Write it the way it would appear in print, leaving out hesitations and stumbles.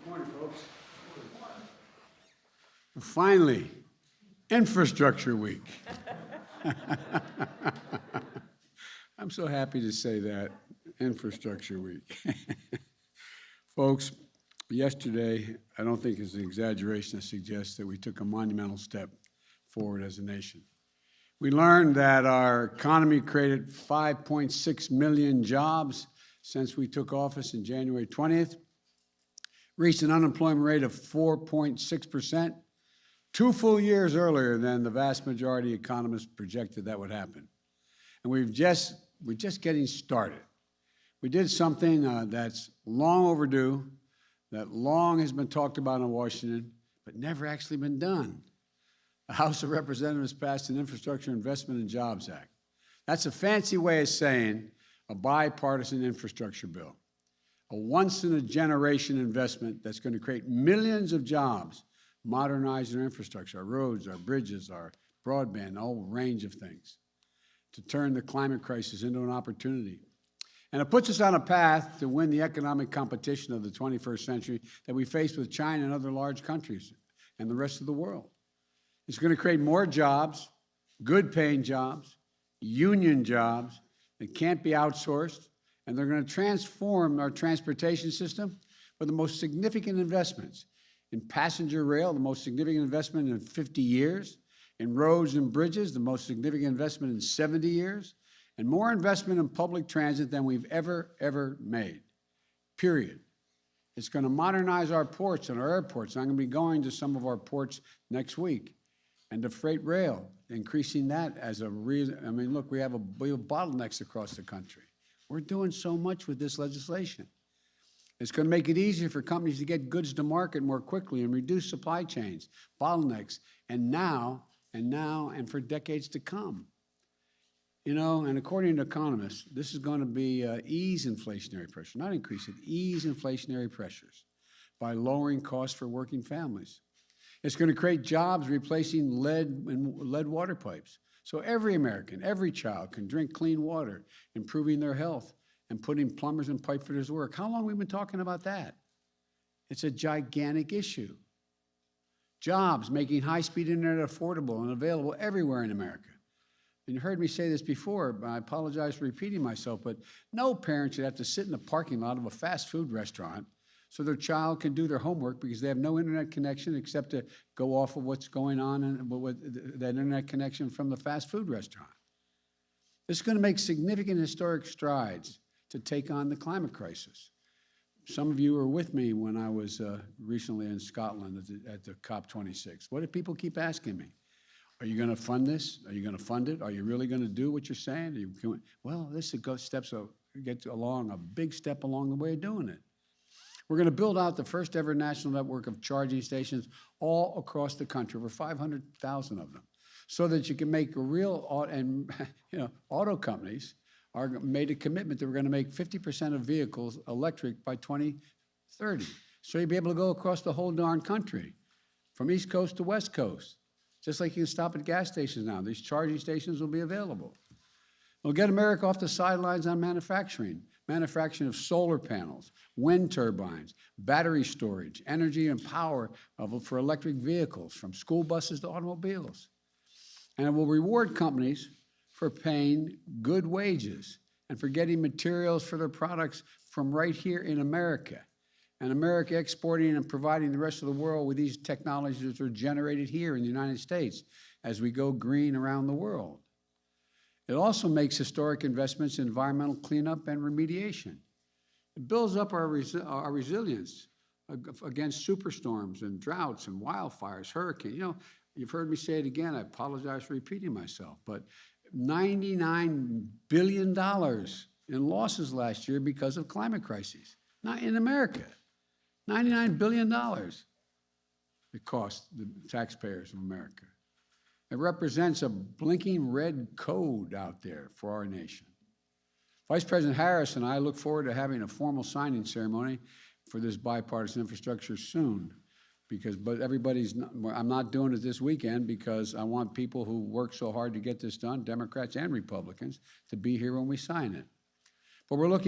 Morning, folks. Finally, Infrastructure Week. I'm so happy to say that, Infrastructure Week. Folks, yesterday, I don't think it's an exaggeration to suggest that we took a monumental step forward as a nation. We learned that our economy created 5.6 million jobs since we took office in January 20th, reached an unemployment rate of 4.6%, 2 full years earlier than the vast majority of economists projected that would happen. And we're just getting started. We did something that's long overdue, that long has been talked about in Washington, but never actually been done. The House of Representatives passed an Infrastructure Investment and Jobs Act. That's a fancy way of saying a bipartisan infrastructure bill, a once-in-a-generation investment that's going to create millions of jobs, modernize our infrastructure, our roads, our bridges, our broadband, a whole range of things, to turn the climate crisis into an opportunity. And it puts us on a path to win the economic competition of the 21st century that we face with China and other large countries and the rest of the world. It's going to create more jobs, good-paying jobs, union jobs that can't be outsourced, and they're going to transform our transportation system with the most significant investments in passenger rail, the most significant investment in 50 years, in roads and bridges, the most significant investment in 70 years, and more investment in public transit than we've ever made, period. It's going to modernize our ports and our airports. I'm going to be going to some of our ports next week, and the freight rail, increasing that as a reason. I mean, look, we have bottlenecks across the country. We're doing so much with this legislation. It's going to make it easier for companies to get goods to market more quickly and reduce supply chains, bottlenecks, and for decades to come. You know, and according to economists, this is going to ease inflationary pressure, not increase it, ease inflationary pressures by lowering costs for working families. It's going to create jobs replacing lead water pipes. So every American, every child can drink clean water, improving their health and putting plumbers and pipe fitters to work. How long have we been talking about that? It's a gigantic issue. Jobs, making high-speed internet affordable and available everywhere in America. And you heard me say this before, but I apologize for repeating myself, but no parent should have to sit in the parking lot of a fast food restaurant so their child can do their homework because they have no internet connection except to go off of what's going on with that internet connection from the fast food restaurant. This is going to make significant historic strides to take on the climate crisis. Some of you were with me when I was recently in Scotland at the COP26. What do people keep asking me? Are you going to fund this? Are you going to fund it? Are you really going to do what you're saying? Well, this is a big step along the way of doing it. We're going to build out the first ever national network of charging stations all across the country, over 500,000 of them, so that you can make a real, auto companies are made a commitment that we're going to make 50% of vehicles electric by 2030. So you'll be able to go across the whole darn country, from East Coast to West Coast. Just like you can stop at gas stations now, these charging stations will be available. We'll get America off the sidelines on manufacturing of solar panels, wind turbines, battery storage, energy and power for electric vehicles, from school buses to automobiles. And it will reward companies for paying good wages and for getting materials for their products from right here in America. And America exporting and providing the rest of the world with these technologies that are generated here in the United States as we go green around the world. It also makes historic investments in environmental cleanup and remediation. It builds up our resilience against superstorms and droughts and wildfires, hurricanes. You know, you've heard me say it again. I apologize for repeating myself, but $99 billion in losses last year because of climate crises. Not in America. $99 billion it cost the taxpayers of America. It represents a blinking red code out there for our nation. Vice President Harris and I look forward to having a formal signing ceremony for this bipartisan infrastructure soon, but I'm not doing it this weekend because I want people who work so hard to get this done, Democrats and Republicans, to be here when we sign it. But we're looking